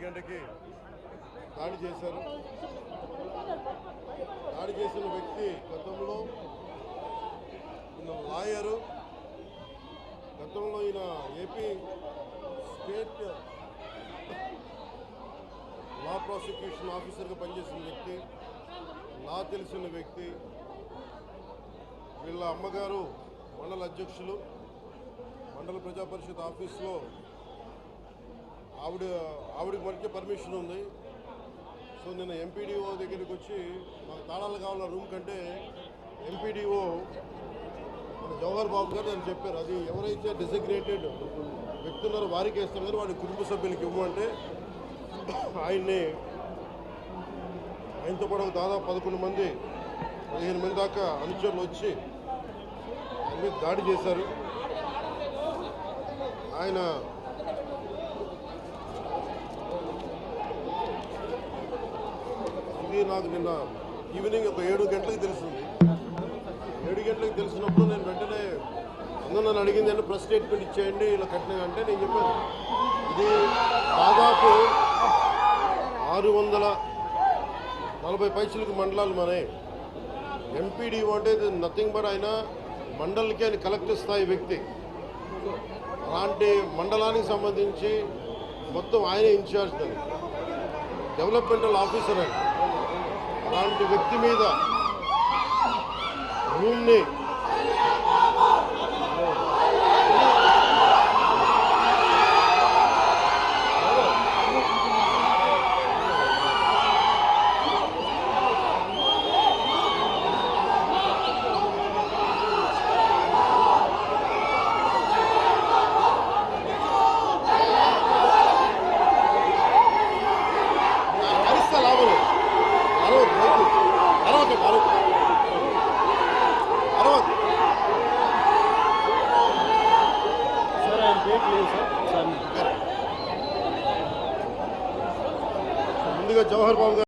గంటకి దాడి చేశారు. దాడి చేసిన వ్యక్తి గతంలో ఈయన లాయరు, గతంలో ఈయన ఏపీ స్టేట్ లా ప్రాసిక్యూషన్ ఆఫీసర్గా పనిచేసిన వ్యక్తి, లా తెలిసిన వ్యక్తి. వీళ్ళ అమ్మగారు మండల అధ్యక్షులు, మండల ప్రజా పరిషత్ ఆఫీస్లో ఆవిడకి మనకి పర్మిషన్ ఉంది. సో నిన్న ఎంపీడీఓ దగ్గరికి వచ్చి మాకు తాళాలు కావాల రూమ్ కంటే ఎంపీడీఓ మన జవహర్ బాబు గారు అని చెప్పారు. అది ఎవరైతే డెసిగ్నేటెడ్ వ్యక్తి ఉన్నారో వారికి వేస్తారు కానీ వాడి కుటుంబ సభ్యులకి ఇవ్వమంటే ఆయనతో పాటు దాదాపు 11 మంది 15 మంది దాకా అనుచరులు వచ్చి ఆయన మీద దాడి చేశారు. ఆయన ఇది నాకు నిన్న ఈవినింగ్ ఒక 7 గంటలకు తెలిసింది. 7 గంటలకు తెలిసినప్పుడు నేను వెంటనే అందరూ నన్ను అడిగింది అంటే ప్రెస్ స్టేట్మెంట్ ఇచ్చేయండి ఇలా కట్టినా అంటే నేను చెప్పాను ఇది దాదాపు 640 పైసలకు మండలాలు మనే. ఎంపీడీఓ అంటే నథింగ్ బట్ ఆయన మండలికి ఆయన కలెక్టర్ స్థాయి వ్యక్తి. అలాంటి మండలానికి సంబంధించి మొత్తం ఆయనే ఇన్ఛార్జ్ దాన్ని, డెవలప్మెంటల్ ఆఫీసర్ అని. అలాంటి వ్యక్తి మీద రూమ్ని ముందుగా జవహర్ బాబు గారు